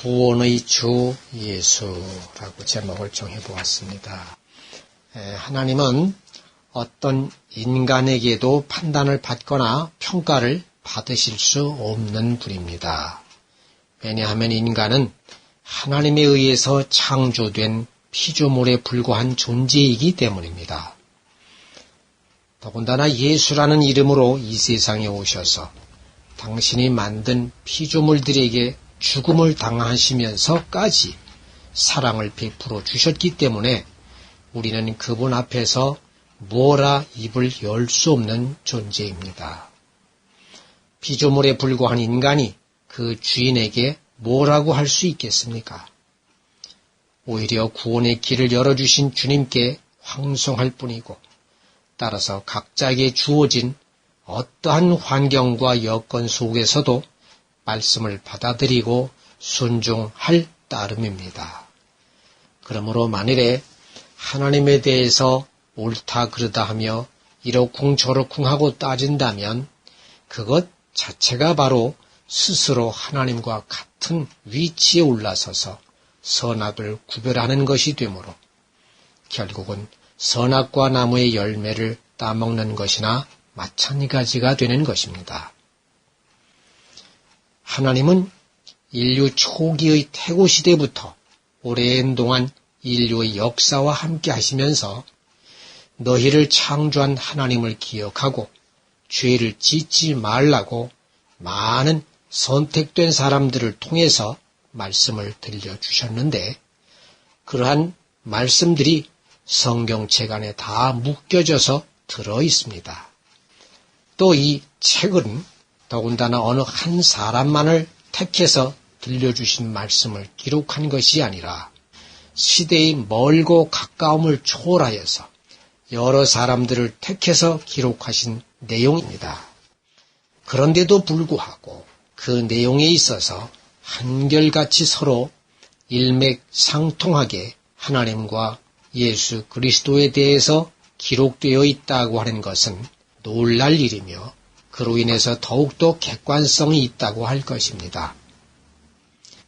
구원의 주 예수라고 제목을 정해보았습니다. 하나님은 어떤 인간에게도 판단을 받거나 평가를 받으실 수 없는 분입니다. 왜냐하면 인간은 하나님에 의해서 창조된 피조물에 불과한 존재이기 때문입니다. 더군다나 예수라는 이름으로 이 세상에 오셔서 당신이 만든 피조물들에게 죽음을 당하시면서까지 사랑을 베풀어 주셨기 때문에 우리는 그분 앞에서 뭐라 입을 열 수 없는 존재입니다. 피조물에 불과한 인간이 그 주인에게 뭐라고 할 수 있겠습니까? 오히려 구원의 길을 열어주신 주님께 황송할 뿐이고, 따라서 각자에게 주어진 어떠한 환경과 여건 속에서도 말씀을 받아들이고 순종할 따름입니다. 그러므로 만일에 하나님에 대해서 옳다 그르다 하며 이러쿵저러쿵 하고 따진다면 그것 자체가 바로 스스로 하나님과 같은 위치에 올라서서 선악을 구별하는 것이 되므로 결국은 선악과 나무의 열매를 따먹는 것이나 마찬가지가 되는 것입니다. 하나님은 인류 초기의 태고 시대부터 오랜 동안 인류의 역사와 함께 하시면서 너희를 창조한 하나님을 기억하고 죄를 짓지 말라고 많은 선택된 사람들을 통해서 말씀을 들려주셨는데, 그러한 말씀들이 성경책 안에 다 묶여져서 들어있습니다. 또 이 책은 더군다나 어느 한 사람만을 택해서 들려주신 말씀을 기록한 것이 아니라 시대의 멀고 가까움을 초월하여서 여러 사람들을 택해서 기록하신 내용입니다. 그런데도 불구하고 그 내용에 있어서 한결같이 서로 일맥상통하게 하나님과 예수 그리스도에 대해서 기록되어 있다고 하는 것은 놀랄 일이며 그로 인해서 더욱더 객관성이 있다고 할 것입니다.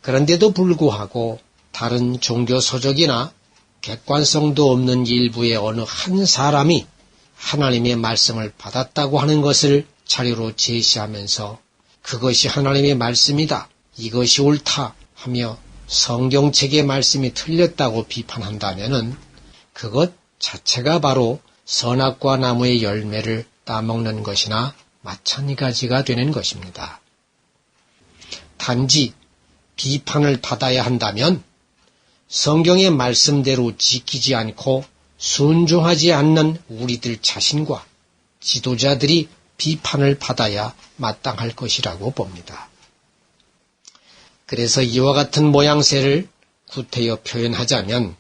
그런데도 불구하고 다른 종교 서적이나 객관성도 없는 일부의 어느 한 사람이 하나님의 말씀을 받았다고 하는 것을 자료로 제시하면서 그것이 하나님의 말씀이다, 이것이 옳다 하며 성경책의 말씀이 틀렸다고 비판한다면은 그것 자체가 바로 선악과 나무의 열매를 따먹는 것이나 마찬가지가 되는 것입니다. 단지 비판을 받아야 한다면 성경의 말씀대로 지키지 않고 순종하지 않는 우리들 자신과 지도자들이 비판을 받아야 마땅할 것이라고 봅니다. 그래서 이와 같은 모양새를 구태여 표현하자면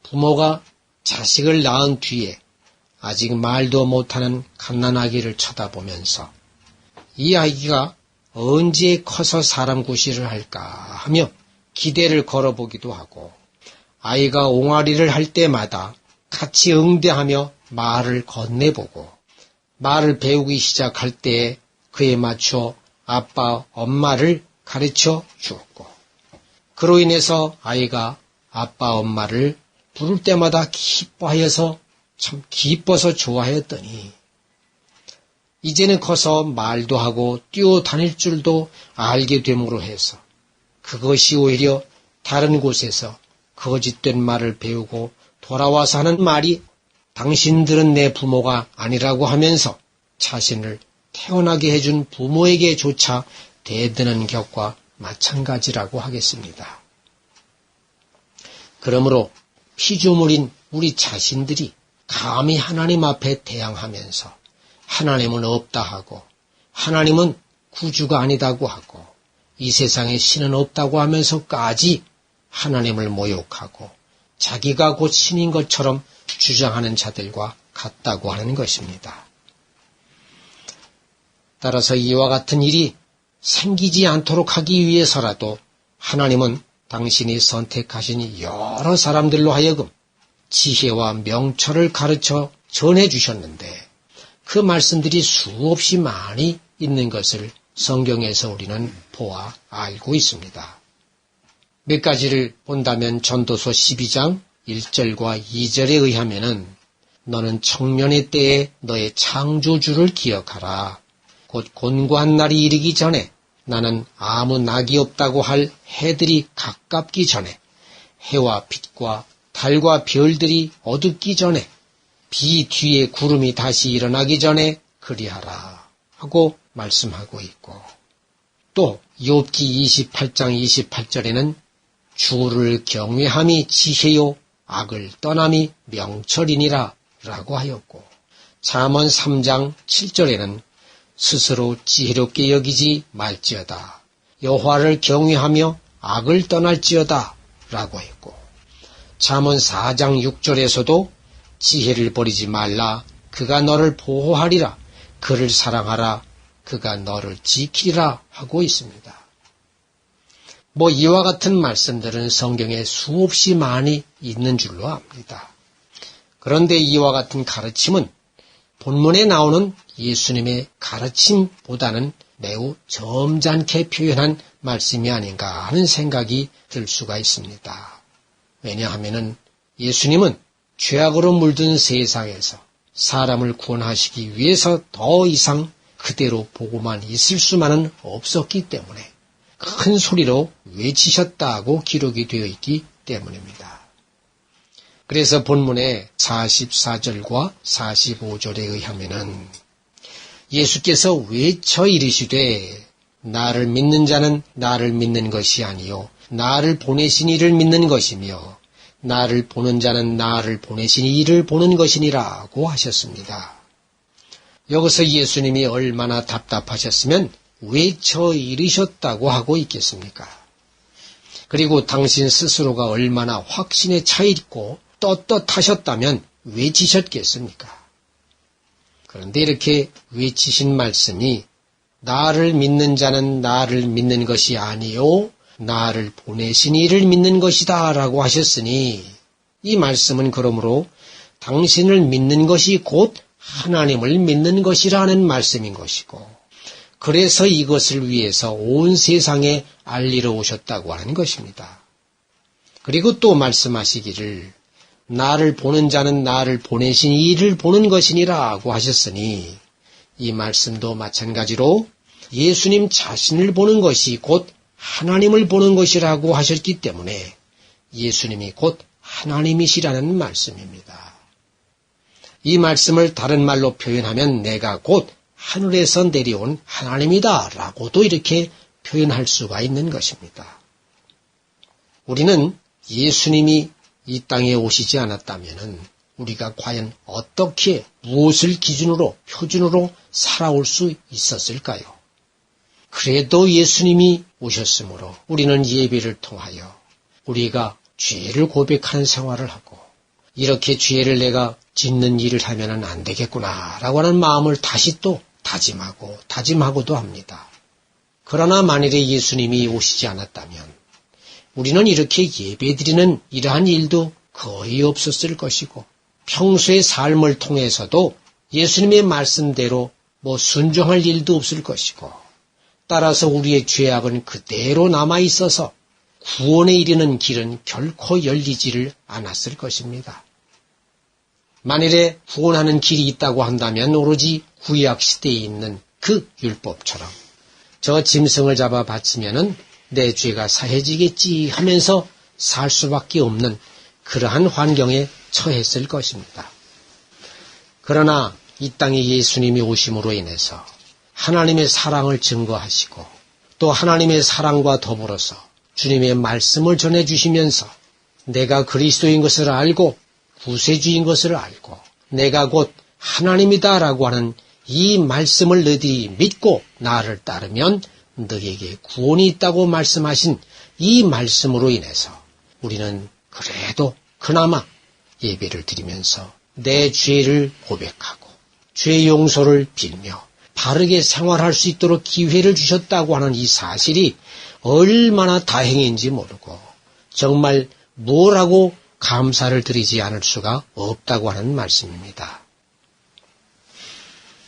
부모가 자식을 낳은 뒤에 아직 말도 못하는 갓난아기를 쳐다보면서 이 아기가 언제 커서 사람 구실을 할까 하며 기대를 걸어보기도 하고, 아이가 옹알이를 할 때마다 같이 응대하며 말을 건네보고, 말을 배우기 시작할 때에 그에 맞춰 아빠, 엄마를 가르쳐 주었고, 그로 인해서 아이가 아빠, 엄마를 부를 때마다 기뻐하여서 참 기뻐서 좋아했더니 이제는 커서 말도 하고 뛰어다닐 줄도 알게 됨으로 해서 그것이 오히려 다른 곳에서 거짓된 말을 배우고 돌아와서 하는 말이 당신들은 내 부모가 아니라고 하면서 자신을 태어나게 해준 부모에게조차 대드는 격과 마찬가지라고 하겠습니다. 그러므로 피조물인 우리 자신들이 감히 하나님 앞에 대항하면서 하나님은 없다 하고 하나님은 구주가 아니다고 하고 이 세상에 신은 없다고 하면서까지 하나님을 모욕하고 자기가 곧 신인 것처럼 주장하는 자들과 같다고 하는 것입니다. 따라서 이와 같은 일이 생기지 않도록 하기 위해서라도 하나님은 당신이 선택하신 여러 사람들로 하여금 지혜와 명철을 가르쳐 전해주셨는데 그 말씀들이 수없이 많이 있는 것을 성경에서 우리는 보아 알고 있습니다. 몇 가지를 본다면 전도서 12장 1절과 2절에 의하면은 너는 청년의 때에 너의 창조주를 기억하라. 곧 곤고한 날이 이르기 전에 나는 아무 낙이 없다고 할 해들이 가깝기 전에 해와 빛과 달과 별들이 어둡기 전에 비 뒤에 구름이 다시 일어나기 전에 그리하라 하고 말씀하고 있고 또 욥기 28장 28절에는 주를 경외함이 지혜요 악을 떠남이 명철이니라 라고 하였고 잠언 3장 7절에는 스스로 지혜롭게 여기지 말지어다 여호와를 경외하며 악을 떠날지어다 라고 했고 잠언 4장 6절에서도 지혜를 버리지 말라 그가 너를 보호하리라 그를 사랑하라 그가 너를 지키리라 하고 있습니다. 이와 같은 말씀들은 성경에 수없이 많이 있는 줄로 압니다. 그런데 이와 같은 가르침은 본문에 나오는 예수님의 가르침보다는 매우 점잖게 표현한 말씀이 아닌가 하는 생각이 들 수가 있습니다. 왜냐하면 예수님은 죄악으로 물든 세상에서 사람을 구원하시기 위해서 더 이상 그대로 보고만 있을 수만은 없었기 때문에 큰 소리로 외치셨다고 기록이 되어 있기 때문입니다. 그래서 본문의 44절과 45절에 의하면은 예수께서 외쳐 이르시되 나를 믿는 자는 나를 믿는 것이 아니요 나를 보내신 이를 믿는 것이며 나를 보는 자는 나를 보내신 이를 보는 것이니라고 하셨습니다. 여기서 예수님이 얼마나 답답하셨으면 외쳐 이르셨다고 하고 있겠습니까? 그리고 당신 스스로가 얼마나 확신에 차 있고 떳떳하셨다면 외치셨겠습니까? 그런데 이렇게 외치신 말씀이 나를 믿는 자는 나를 믿는 것이 아니요 나를 보내신 이를 믿는 것이다 라고 하셨으니 이 말씀은 그러므로 당신을 믿는 것이 곧 하나님을 믿는 것이라는 말씀인 것이고 그래서 이것을 위해서 온 세상에 알리러 오셨다고 하는 것입니다. 그리고 또 말씀하시기를 나를 보는 자는 나를 보내신 이를 보는 것이니라고 하셨으니 이 말씀도 마찬가지로 예수님 자신을 보는 것이 곧 하나님을 보는 것이라고 하셨기 때문에 예수님이 곧 하나님이시라는 말씀입니다. 이 말씀을 다른 말로 표현하면 내가 곧 하늘에서 내려온 하나님이다 라고도 이렇게 표현할 수가 있는 것입니다. 우리는 예수님이 이 땅에 오시지 않았다면 우리가 과연 어떻게 무엇을 기준으로 표준으로 살아올 수 있었을까요? 그래도 예수님이 오셨으므로 우리는 예배를 통하여 우리가 죄를 고백하는 생활을 하고 이렇게 죄를 내가 짓는 일을 하면 안 되겠구나 라고 하는 마음을 다시 또 다짐하고도 합니다. 그러나 만일에 예수님이 오시지 않았다면 우리는 이렇게 예배드리는 이러한 일도 거의 없었을 것이고 평소의 삶을 통해서도 예수님의 말씀대로 순종할 일도 없을 것이고 따라서 우리의 죄악은 그대로 남아있어서 구원에 이르는 길은 결코 열리지를 않았을 것입니다. 만일에 구원하는 길이 있다고 한다면 오로지 구약시대에 있는 그 율법처럼 저 짐승을 잡아 바치면은 내 죄가 사해지겠지 하면서 살 수밖에 없는 그러한 환경에 처했을 것입니다. 그러나 이 땅에 예수님이 오심으로 인해서 하나님의 사랑을 증거하시고 또 하나님의 사랑과 더불어서 주님의 말씀을 전해주시면서 내가 그리스도인 것을 알고 구세주인 것을 알고 내가 곧 하나님이다라고 하는 이 말씀을 너희들이 믿고 나를 따르면 너에게 구원이 있다고 말씀하신 이 말씀으로 인해서 우리는 그래도 그나마 예배를 드리면서 내 죄를 고백하고 죄 용서를 빌며 바르게 생활할 수 있도록 기회를 주셨다고 하는 이 사실이 얼마나 다행인지 모르고 정말 뭐라고 감사를 드리지 않을 수가 없다고 하는 말씀입니다.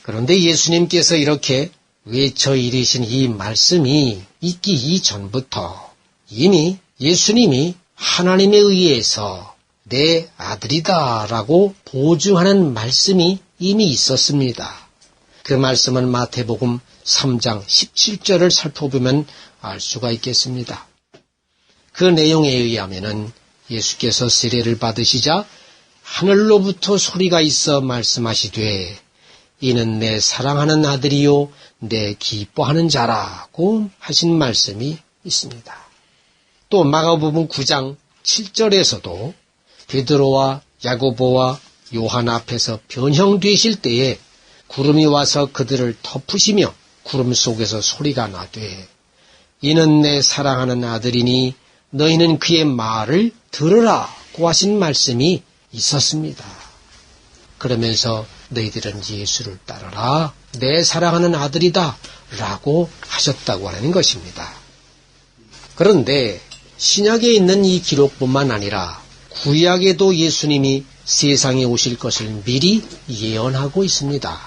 그런데 예수님께서 이렇게 외쳐 이르신 이 말씀이 있기 이전부터 이미 예수님이 하나님에 의해서 내 아들이다라고 보증하는 말씀이 이미 있었습니다. 그 말씀은 마태복음 3장 17절을 살펴보면 알 수가 있겠습니다. 그 내용에 의하면은 예수께서 세례를 받으시자 하늘로부터 소리가 있어 말씀하시되 이는 내 사랑하는 아들이요 내 기뻐하는 자라고 하신 말씀이 있습니다. 또 마가복음 9장 7절에서도 베드로와 야고보와 요한 앞에서 변형되실 때에 구름이 와서 그들을 덮으시며 구름 속에서 소리가 나되 이는 내 사랑하는 아들이니 너희는 그의 말을 들으라고 하신 말씀이 있었습니다. 그러면서 너희들은 예수를 따르라 내 사랑하는 아들이다 라고 하셨다고 하는 것입니다. 그런데 신약에 있는 이 기록뿐만 아니라 구약에도 예수님이 세상에 오실 것을 미리 예언하고 있습니다.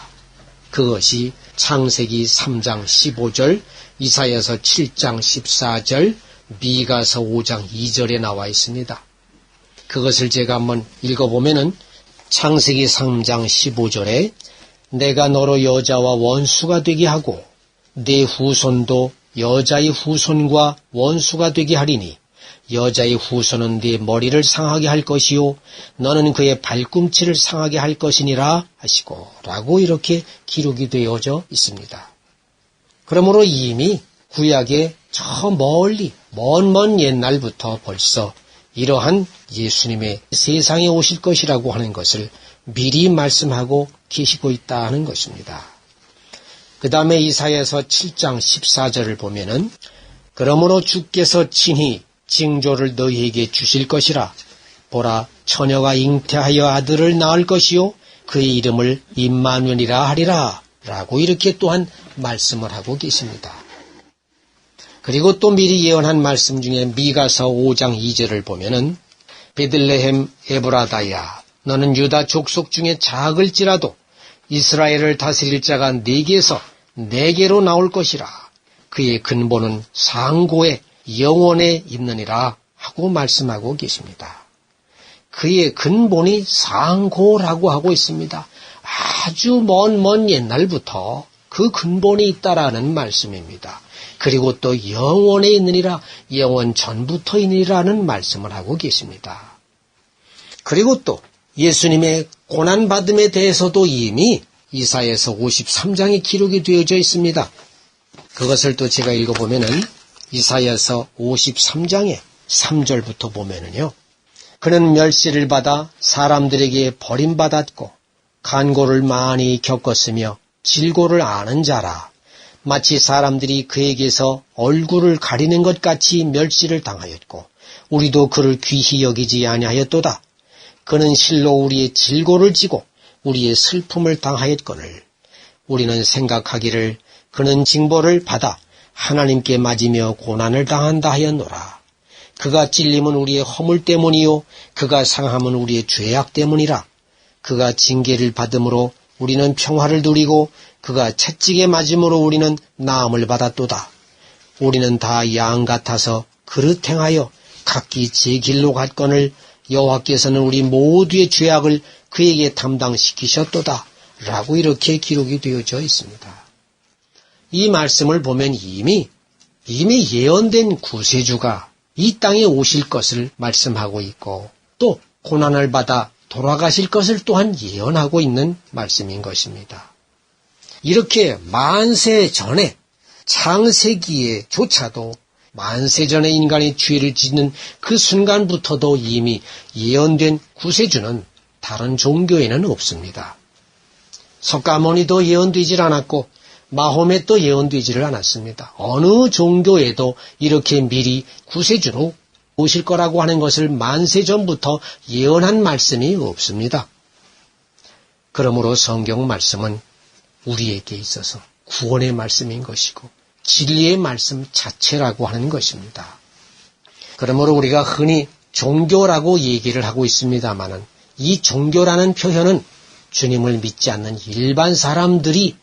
그것이 창세기 3장 15절, 이사야서 7장 14절, 미가서 5장 2절에 나와 있습니다. 그것을 제가 한번 읽어보면은 창세기 3장 15절에 내가 너로 여자와 원수가 되게 하고 내 후손도 여자의 후손과 원수가 되게 하리니 여자의 후손은 네 머리를 상하게 할 것이요 너는 그의 발꿈치를 상하게 할 것이니라 하시고 라고 이렇게 기록이 되어져 있습니다. 그러므로 이미 구약의 저 멀리 먼 옛날부터 벌써 이러한 예수님의 세상에 오실 것이라고 하는 것을 미리 말씀하고 계시고 있다는 것입니다. 그 다음에 이사야서 7장 14절을 보면은 그러므로 주께서 친히 징조를 너희에게 주실 것이라 보라 처녀가 잉태하여 아들을 낳을 것이요 그의 이름을 임마누엘이라 하리라 라고 이렇게 또한 말씀을 하고 계십니다. 그리고 또 미리 예언한 말씀 중에 미가서 5장 2절을 보면은 베들레헴 에브라다야 너는 유다 족속 중에 작을지라도 이스라엘을 다스릴 자가 네게서 네게로 나올 것이라 그의 근본은 상고에 영원에 있느니라 하고 말씀하고 계십니다. 그의 근본이 상고라고 하고 있습니다. 아주 먼 옛날부터 그 근본이 있다라는 말씀입니다. 그리고 또 영원에 있느니라 영원 전부터 있느니라는 말씀을 하고 계십니다. 그리고 또 예수님의 고난받음에 대해서도 이미 이사야서 53장에 기록이 되어져 있습니다. 그것을 또 제가 읽어보면은 이사야서 53장의 3절부터 보면은요. 그는 멸시를 받아 사람들에게 버림받았고 간고를 많이 겪었으며 질고를 아는 자라. 마치 사람들이 그에게서 얼굴을 가리는 것 같이 멸시를 당하였고 우리도 그를 귀히 여기지 아니하였도다. 그는 실로 우리의 질고를 지고 우리의 슬픔을 당하였거늘 우리는 생각하기를 그는 징벌을 받아 하나님께 맞으며 고난을 당한다 하였노라. 그가 찔림은 우리의 허물 때문이요 그가 상함은 우리의 죄악 때문이라. 그가 징계를 받음으로 우리는 평화를 누리고 그가 채찍에 맞음으로 우리는 나음을 받았도다. 우리는 다 양 같아서 그릇 행하여 각기 제 길로 갔거늘 여호와께서는 우리 모두의 죄악을 그에게 담당시키셨도다. 라고 이렇게 기록이 되어져 있습니다. 이 말씀을 보면 이미 예언된 구세주가 이 땅에 오실 것을 말씀하고 있고 또 고난을 받아 돌아가실 것을 또한 예언하고 있는 말씀인 것입니다. 이렇게 만세 전에 창세기에조차도 만세 전에 인간이 죄를 짓는 그 순간부터도 이미 예언된 구세주는 다른 종교에는 없습니다. 석가모니도 예언되질 않았고 마호멧도 예언되지를 않았습니다. 어느 종교에도 이렇게 미리 구세주로 오실 거라고 하는 것을 만세 전부터 예언한 말씀이 없습니다. 그러므로 성경 말씀은 우리에게 있어서 구원의 말씀인 것이고 진리의 말씀 자체라고 하는 것입니다. 그러므로 우리가 흔히 종교라고 얘기를 하고 있습니다마는 이 종교라는 표현은 주님을 믿지 않는 일반 사람들이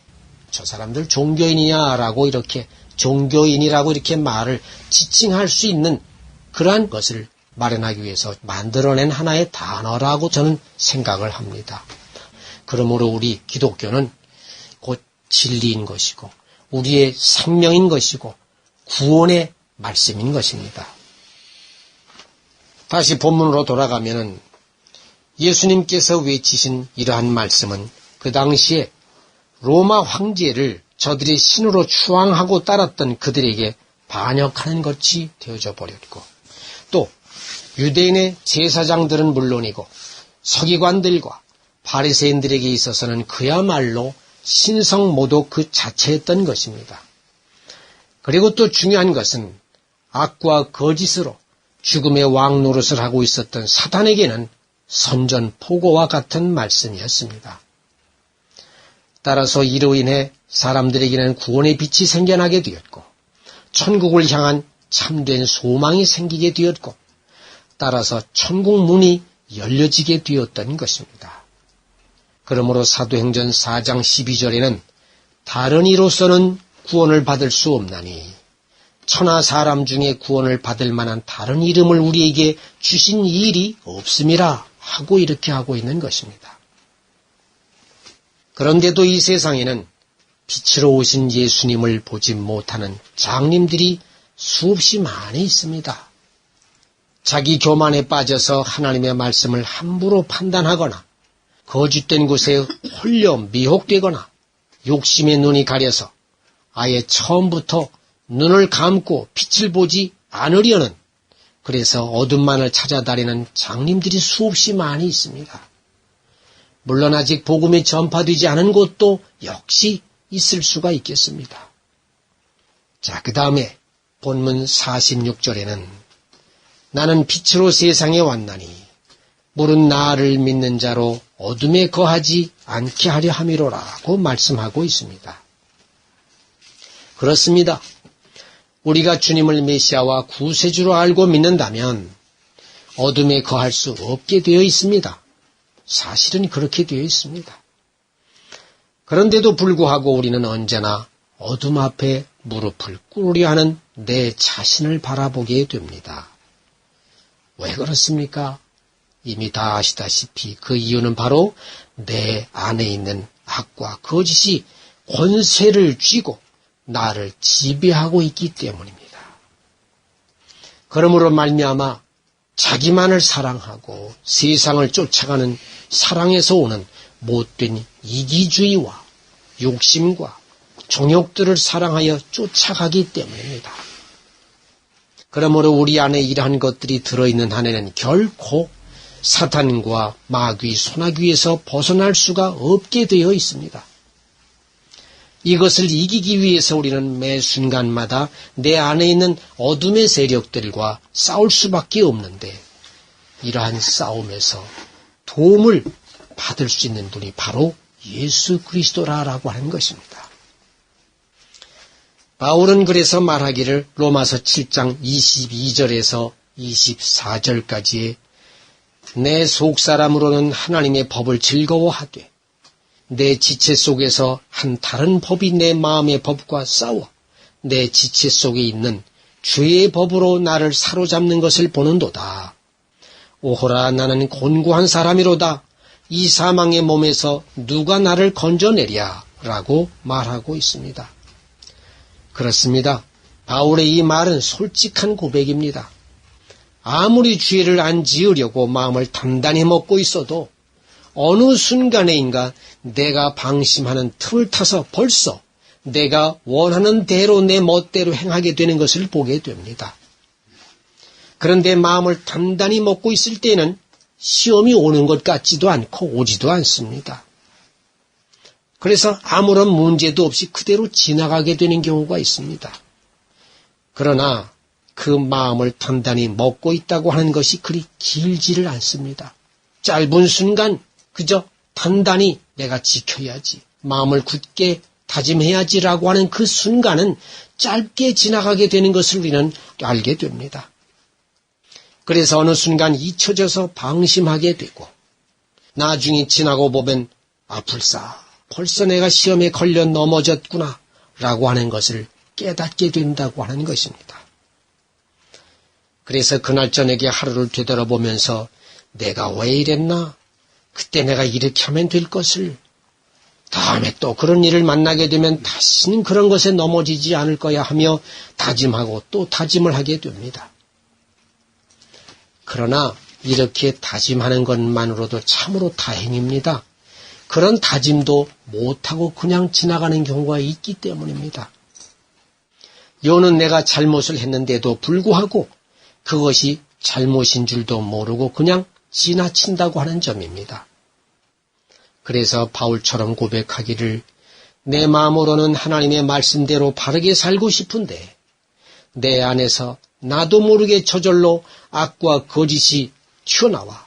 저 사람들 종교인이냐라고 이렇게 종교인이라고 이렇게 말을 지칭할 수 있는 그러한 것을 마련하기 위해서 만들어낸 하나의 단어라고 저는 생각을 합니다. 그러므로 우리 기독교는 곧 진리인 것이고 우리의 생명인 것이고 구원의 말씀인 것입니다. 다시 본문으로 돌아가면은 예수님께서 외치신 이러한 말씀은 그 당시에 로마 황제를 저들이 신으로 추앙하고 따랐던 그들에게 반역하는 것이 되어져 버렸고 또 유대인의 제사장들은 물론이고 서기관들과 바리새인들에게 있어서는 그야말로 신성 모독 그 자체였던 것입니다. 그리고 또 중요한 것은 악과 거짓으로 죽음의 왕 노릇을 하고 있었던 사탄에게는 선전포고와 같은 말씀이었습니다. 따라서 이로 인해 사람들에게는 구원의 빛이 생겨나게 되었고 천국을 향한 참된 소망이 생기게 되었고 따라서 천국 문이 열려지게 되었던 것입니다. 그러므로 사도행전 4장 12절에는 다른 이로서는 구원을 받을 수 없나니 천하 사람 중에 구원을 받을 만한 다른 이름을 우리에게 주신 이 일이 없음이라 하고 이렇게 하고 있는 것입니다. 그런데도 이 세상에는 빛으로 오신 예수님을 보지 못하는 장님들이 수없이 많이 있습니다. 자기 교만에 빠져서 하나님의 말씀을 함부로 판단하거나 거짓된 곳에 홀려 미혹되거나 욕심의 눈이 가려서 아예 처음부터 눈을 감고 빛을 보지 않으려는 그래서 어둠만을 찾아다니는 장님들이 수없이 많이 있습니다. 물론 아직 복음이 전파되지 않은 곳도 역시 있을 수가 있겠습니다. 자, 그 다음에 본문 46절에는 나는 빛으로 세상에 왔나니 물은 나를 믿는 자로 어둠에 거하지 않게 하려 함이로라고 말씀하고 있습니다. 그렇습니다. 우리가 주님을 메시아와 구세주로 알고 믿는다면 어둠에 거할 수 없게 되어 있습니다. 사실은 그렇게 되어 있습니다. 그런데도 불구하고 우리는 언제나 어둠 앞에 무릎을 꿇으려 하는 내 자신을 바라보게 됩니다. 왜 그렇습니까? 이미 다 아시다시피 그 이유는 바로 내 안에 있는 악과 거짓이 권세를 쥐고 나를 지배하고 있기 때문입니다. 그러므로 말미암아 자기만을 사랑하고 세상을 쫓아가는 사랑에서 오는 못된 이기주의와 욕심과 정욕들을 사랑하여 쫓아가기 때문입니다. 그러므로 우리 안에 이러한 것들이 들어있는 한에는 결코 사탄과 마귀, 소나귀에서 벗어날 수가 없게 되어 있습니다. 이것을 이기기 위해서 우리는 매 순간마다 내 안에 있는 어둠의 세력들과 싸울 수밖에 없는데 이러한 싸움에서 도움을 받을 수 있는 분이 바로 예수 그리스도라고 하는 것입니다. 바울은 그래서 말하기를 로마서 7장 22절에서 24절까지에 내 속사람으로는 하나님의 법을 즐거워하되 내 지체 속에서 한 다른 법이 내 마음의 법과 싸워 내 지체 속에 있는 죄의 법으로 나를 사로잡는 것을 보는도다. 오호라 나는 곤고한 사람이로다. 이 사망의 몸에서 누가 나를 건져내랴 라고 말하고 있습니다. 그렇습니다. 바울의 이 말은 솔직한 고백입니다. 아무리 죄를 안 지으려고 마음을 단단히 먹고 있어도 어느 순간에인가 내가 방심하는 틈을 타서 벌써 내가 원하는 대로 내 멋대로 행하게 되는 것을 보게 됩니다. 그런데 마음을 단단히 먹고 있을 때는 시험이 오는 것 같지도 않고 오지도 않습니다. 그래서 아무런 문제도 없이 그대로 지나가게 되는 경우가 있습니다. 그러나 그 마음을 단단히 먹고 있다고 하는 것이 그리 길지를 않습니다. 짧은 순간 그저 단단히 내가 지켜야지, 마음을 굳게 다짐해야지라고 하는 그 순간은 짧게 지나가게 되는 것을 우리는 알게 됩니다. 그래서 어느 순간 잊혀져서 방심하게 되고 나중에 지나고 보면 벌써 내가 시험에 걸려 넘어졌구나 라고 하는 것을 깨닫게 된다고 하는 것입니다. 그래서 그날 저녁에 하루를 되돌아보면서 내가 왜 이랬나? 그때 내가 이렇게 하면 될 것을, 다음에 또 그런 일을 만나게 되면 다시는 그런 것에 넘어지지 않을 거야 하며 다짐하고 또 다짐을 하게 됩니다. 그러나 이렇게 다짐하는 것만으로도 참으로 다행입니다. 그런 다짐도 못하고 그냥 지나가는 경우가 있기 때문입니다. 요는 내가 잘못을 했는데도 불구하고 그것이 잘못인 줄도 모르고 그냥 지나친다고 하는 점입니다. 그래서 바울처럼 고백하기를 내 마음으로는 하나님의 말씀대로 바르게 살고 싶은데 내 안에서 나도 모르게 저절로 악과 거짓이 튀어나와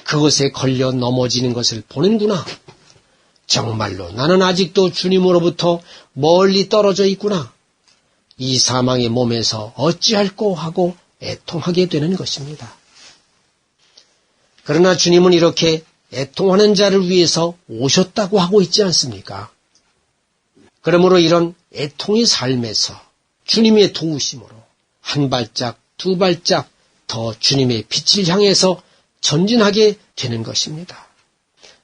그것에 걸려 넘어지는 것을 보는구나. 정말로 나는 아직도 주님으로부터 멀리 떨어져 있구나. 이 사망의 몸에서 어찌할꼬 하고 애통하게 되는 것입니다. 그러나 주님은 이렇게 애통하는 자를 위해서 오셨다고 하고 있지 않습니까? 그러므로 이런 애통의 삶에서 주님의 도우심으로 한 발짝, 두 발짝 더 주님의 빛을 향해서 전진하게 되는 것입니다.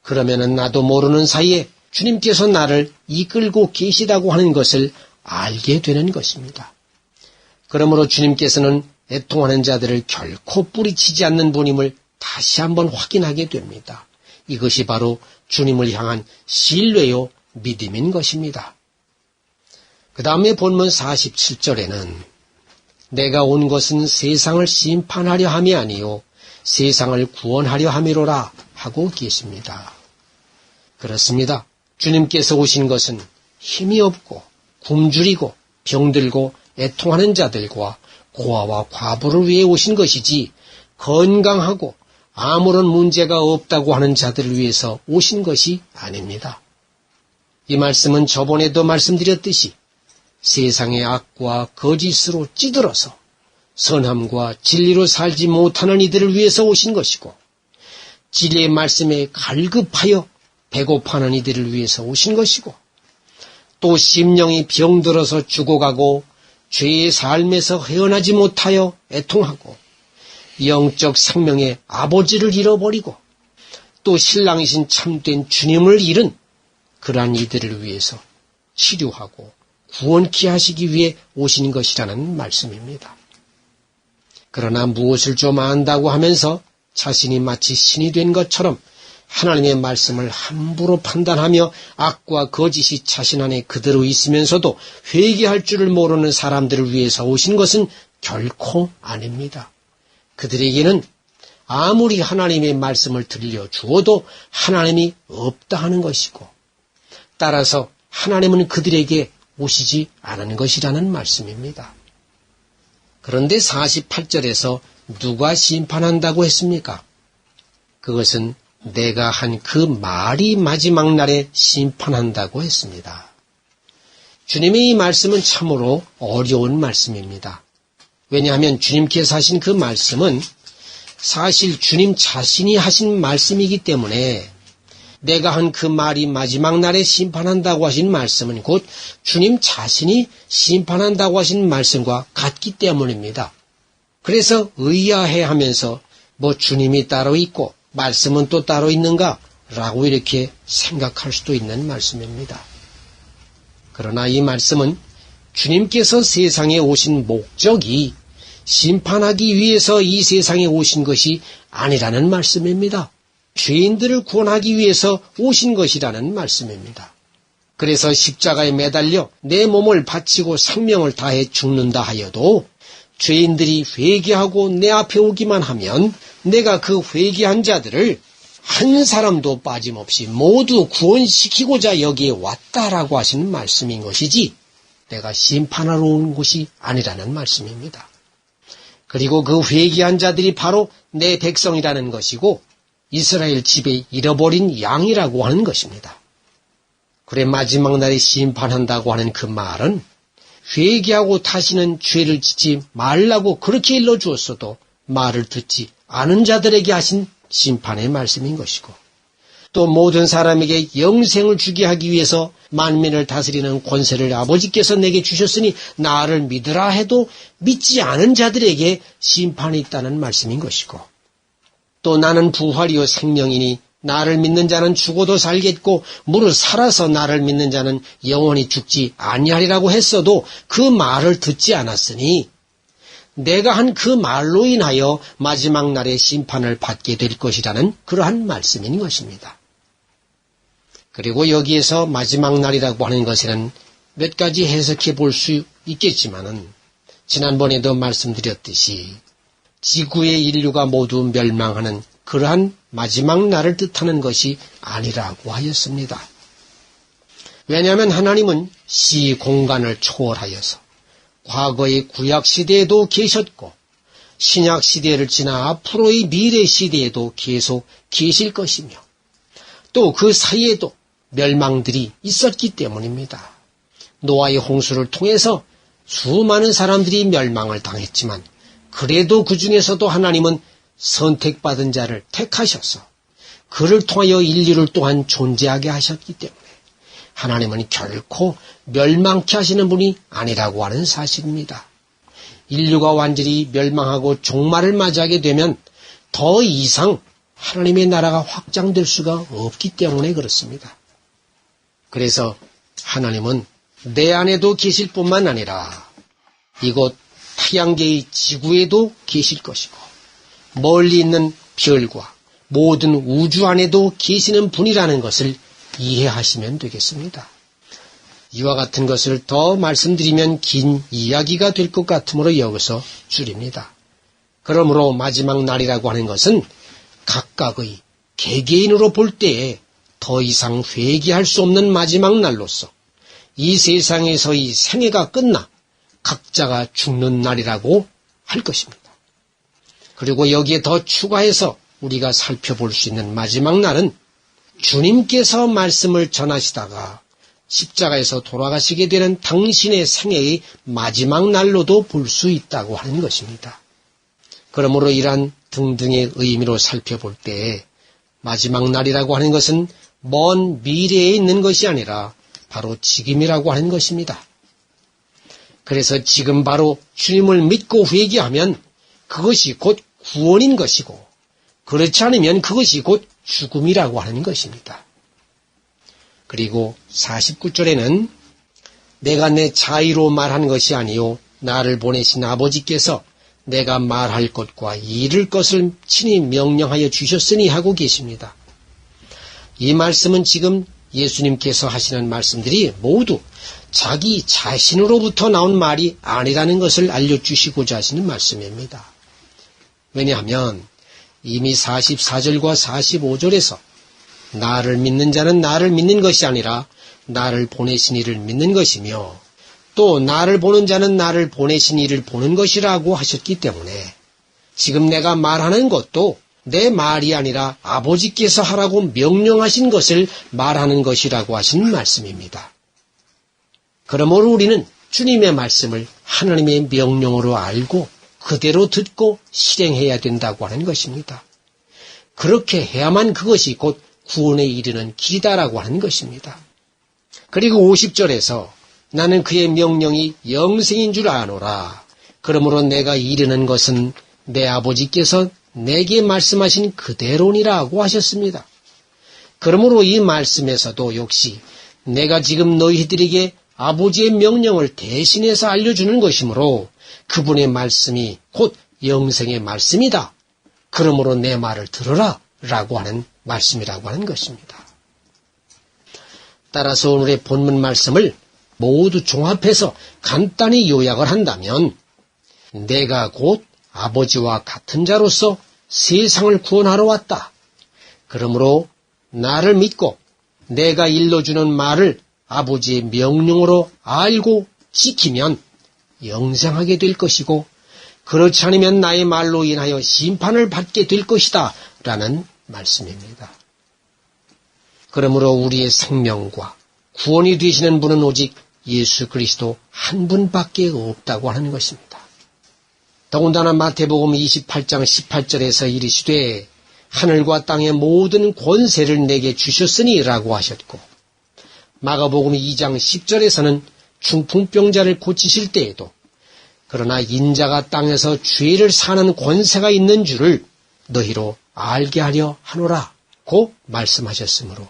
그러면은 나도 모르는 사이에 주님께서 나를 이끌고 계시다고 하는 것을 알게 되는 것입니다. 그러므로 주님께서는 애통하는 자들을 결코 뿌리치지 않는 분임을 다시 한번 확인하게 됩니다. 이것이 바로 주님을 향한 신뢰요 믿음인 것입니다. 그 다음에 본문 47절에는 내가 온 것은 세상을 심판하려 함이 아니요 세상을 구원하려 함이로라 하고 계십니다. 그렇습니다. 주님께서 오신 것은 힘이 없고 굶주리고 병들고 애통하는 자들과 고아와 과부를 위해 오신 것이지 건강하고 아무런 문제가 없다고 하는 자들을 위해서 오신 것이 아닙니다. 이 말씀은 저번에도 말씀드렸듯이 세상의 악과 거짓으로 찌들어서 선함과 진리로 살지 못하는 이들을 위해서 오신 것이고 진리의 말씀에 갈급하여 배고파하는 이들을 위해서 오신 것이고 또 심령이 병들어서 죽어가고 죄의 삶에서 헤어나지 못하여 애통하고 영적 생명의 아버지를 잃어버리고 또 신랑이신 참된 주님을 잃은 그러한 이들을 위해서 치료하고 구원케 하시기 위해 오신 것이라는 말씀입니다. 그러나 무엇을 좀 안다고 하면서 자신이 마치 신이 된 것처럼 하나님의 말씀을 함부로 판단하며 악과 거짓이 자신 안에 그대로 있으면서도 회개할 줄을 모르는 사람들을 위해서 오신 것은 결코 아닙니다. 그들에게는 아무리 하나님의 말씀을 들려주어도 하나님이 없다 하는 것이고 따라서 하나님은 그들에게 오시지 않은 것이라는 말씀입니다. 그런데 48절에서 누가 심판한다고 했습니까? 그것은 내가 한 그 말이 마지막 날에 심판한다고 했습니다. 주님의 이 말씀은 참으로 어려운 말씀입니다. 왜냐하면 주님께서 하신 그 말씀은 사실 주님 자신이 하신 말씀이기 때문에 내가 한 그 말이 마지막 날에 심판한다고 하신 말씀은 곧 주님 자신이 심판한다고 하신 말씀과 같기 때문입니다. 그래서 의아해하면서 주님이 따로 있고 말씀은 또 따로 있는가? 라고 이렇게 생각할 수도 있는 말씀입니다. 그러나 이 말씀은 주님께서 세상에 오신 목적이 심판하기 위해서 이 세상에 오신 것이 아니라는 말씀입니다. 죄인들을 구원하기 위해서 오신 것이라는 말씀입니다. 그래서 십자가에 매달려 내 몸을 바치고 생명을 다해 죽는다 하여도 죄인들이 회개하고 내 앞에 오기만 하면 내가 그 회개한 자들을 한 사람도 빠짐없이 모두 구원시키고자 여기에 왔다라고 하시는 말씀인 것이지 내가 심판하러 온 것이 아니라는 말씀입니다. 그리고 그 회개한 자들이 바로 내 백성이라는 것이고 이스라엘 집에 잃어버린 양이라고 하는 것입니다. 그래 마지막 날에 심판한다고 하는 그 말은 회개하고 다시는 죄를 짓지 말라고 그렇게 일러주었어도 말을 듣지 않은 자들에게 하신 심판의 말씀인 것이고 또 모든 사람에게 영생을 주게 하기 위해서 만민을 다스리는 권세를 아버지께서 내게 주셨으니 나를 믿으라 해도 믿지 않은 자들에게 심판이 있다는 말씀인 것이고, 또 나는 부활이요 생명이니 나를 믿는 자는 죽어도 살겠고 무릇 살아서 나를 믿는 자는 영원히 죽지 아니하리라고 했어도 그 말을 듣지 않았으니 내가 한 그 말로 인하여 마지막 날에 심판을 받게 될 것이라는 그러한 말씀인 것입니다. 그리고 여기에서 마지막 날이라고 하는 것에는 몇 가지 해석해 볼 수 있겠지만은 지난번에도 말씀드렸듯이 지구의 인류가 모두 멸망하는 그러한 마지막 날을 뜻하는 것이 아니라고 하였습니다. 왜냐하면 하나님은 시공간을 초월하여서 과거의 구약시대에도 계셨고 신약시대를 지나 앞으로의 미래시대에도 계속 계실 것이며 또 그 사이에도 멸망들이 있었기 때문입니다. 노아의 홍수를 통해서 수많은 사람들이 멸망을 당했지만 그래도 그 중에서도 하나님은 선택받은 자를 택하셔서 그를 통하여 인류를 또한 존재하게 하셨기 때문에 하나님은 결코 멸망케 하시는 분이 아니라고 하는 사실입니다. 인류가 완전히 멸망하고 종말을 맞이하게 되면 더 이상 하나님의 나라가 확장될 수가 없기 때문에 그렇습니다. 그래서 하나님은 내 안에도 계실 뿐만 아니라 이곳 태양계의 지구에도 계실 것이고 멀리 있는 별과 모든 우주 안에도 계시는 분이라는 것을 이해하시면 되겠습니다. 이와 같은 것을 더 말씀드리면 긴 이야기가 될 것 같으므로 여기서 줄입니다. 그러므로 마지막 날이라고 하는 것은 각각의 개개인으로 볼 때에 더 이상 회개할 수 없는 마지막 날로서 이 세상에서의 생애가 끝나 각자가 죽는 날이라고 할 것입니다. 그리고 여기에 더 추가해서 우리가 살펴볼 수 있는 마지막 날은 주님께서 말씀을 전하시다가 십자가에서 돌아가시게 되는 당신의 생애의 마지막 날로도 볼 수 있다고 하는 것입니다. 그러므로 이러한 등등의 의미로 살펴볼 때 마지막 날이라고 하는 것은 먼 미래에 있는 것이 아니라 바로 지금이라고 하는 것입니다. 그래서 지금 바로 주님을 믿고 회개하면 그것이 곧 구원인 것이고 그렇지 않으면 그것이 곧 죽음이라고 하는 것입니다. 그리고 49절에는 내가 내 자의로 말한 것이 아니요 나를 보내신 아버지께서 내가 말할 것과 이를 것을 친히 명령하여 주셨으니 하고 계십니다. 이 말씀은 지금 예수님께서 하시는 말씀들이 모두 자기 자신으로부터 나온 말이 아니라는 것을 알려주시고자 하시는 말씀입니다. 왜냐하면 이미 44절과 45절에서 나를 믿는 자는 나를 믿는 것이 아니라 나를 보내신 이를 믿는 것이며 또 나를 보는 자는 나를 보내신 이를 보는 것이라고 하셨기 때문에 지금 내가 말하는 것도 내 말이 아니라 아버지께서 하라고 명령하신 것을 말하는 것이라고 하신 말씀입니다. 그러므로 우리는 주님의 말씀을 하나님의 명령으로 알고 그대로 듣고 실행해야 된다고 하는 것입니다. 그렇게 해야만 그것이 곧 구원에 이르는 길이다라고 하는 것입니다. 그리고 50절에서 나는 그의 명령이 영생인 줄 아노라. 그러므로 내가 이르는 것은 내 아버지께서 내게 말씀하신 그대로니라고 하셨습니다. 그러므로 이 말씀에서도 역시 내가 지금 너희들에게 아버지의 명령을 대신해서 알려주는 것이므로 그분의 말씀이 곧 영생의 말씀이다. 그러므로 내 말을 들으라 라고 하는 말씀이라고 하는 것입니다. 따라서 오늘의 본문 말씀을 모두 종합해서 간단히 요약을 한다면 내가 곧 아버지와 같은 자로서 세상을 구원하러 왔다. 그러므로 나를 믿고 내가 일러주는 말을 아버지의 명령으로 알고 지키면 영생하게 될 것이고 그렇지 않으면 나의 말로 인하여 심판을 받게 될 것이다 라는 말씀입니다. 그러므로 우리의 생명과 구원이 되시는 분은 오직 예수 그리스도 한 분밖에 없다고 하는 것입니다. 더군다나 마태복음 28장 18절에서 이르시되 하늘과 땅의 모든 권세를 내게 주셨으니 라고 하셨고, 마가복음 2장 10절에서는 중풍병자를 고치실 때에도 그러나 인자가 땅에서 죄를 사는 권세가 있는 줄을 너희로 알게 하려 하노라고 말씀하셨으므로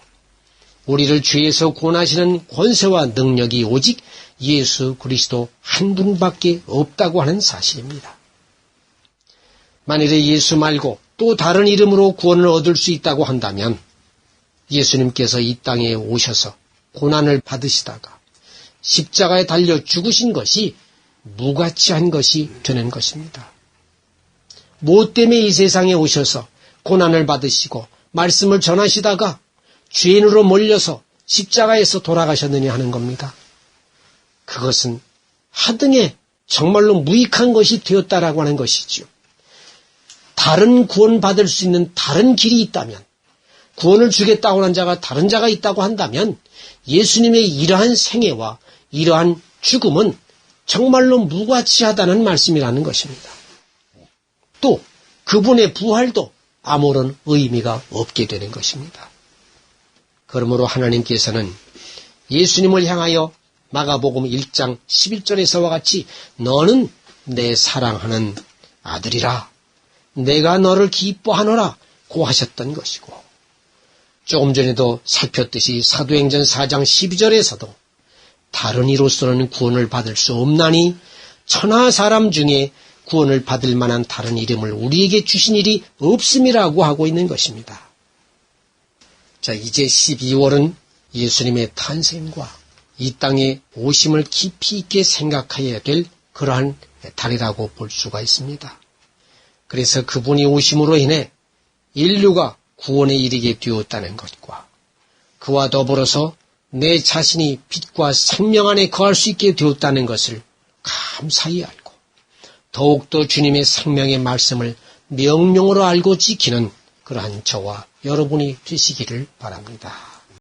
우리를 죄에서 구원하시는 권세와 능력이 오직 예수 그리스도 한 분밖에 없다고 하는 사실입니다. 만일에 예수 말고 또 다른 이름으로 구원을 얻을 수 있다고 한다면 예수님께서 이 땅에 오셔서 고난을 받으시다가 십자가에 달려 죽으신 것이 무가치한 것이 되는 것입니다. 무엇 때문에 이 세상에 오셔서 고난을 받으시고 말씀을 전하시다가 죄인으로 몰려서 십자가에서 돌아가셨느냐 하는 겁니다. 그것은 하등에 정말로 무익한 것이 되었다라고 하는 것이지요. 다른 구원받을 수 있는 다른 길이 있다면, 구원을 주겠다고 하는 자가 다른 자가 있다고 한다면 예수님의 이러한 생애와 이러한 죽음은 정말로 무가치하다는 말씀이라는 것입니다. 또 그분의 부활도 아무런 의미가 없게 되는 것입니다. 그러므로 하나님께서는 예수님을 향하여 마가복음 1장 11절에서와 같이 너는 내 사랑하는 아들이라, 내가 너를 기뻐하노라 고 하셨던 것이고, 조금 전에도 살폈듯이 사도행전 4장 12절에서도 다른 이로서는 구원을 받을 수 없나니 천하 사람 중에 구원을 받을 만한 다른 이름을 우리에게 주신 일이 없음이라고 하고 있는 것입니다. 자, 이제 12월은 예수님의 탄생과 이 땅에 오심을 깊이 있게 생각해야 될 그러한 달이라고 볼 수가 있습니다. 그래서 그분이 오심으로 인해 인류가 구원에 이르게 되었다는 것과 그와 더불어서 내 자신이 빛과 생명 안에 거할 수 있게 되었다는 것을 감사히 알고 더욱더 주님의 생명의 말씀을 명령으로 알고 지키는 그러한 저와 여러분이 되시기를 바랍니다.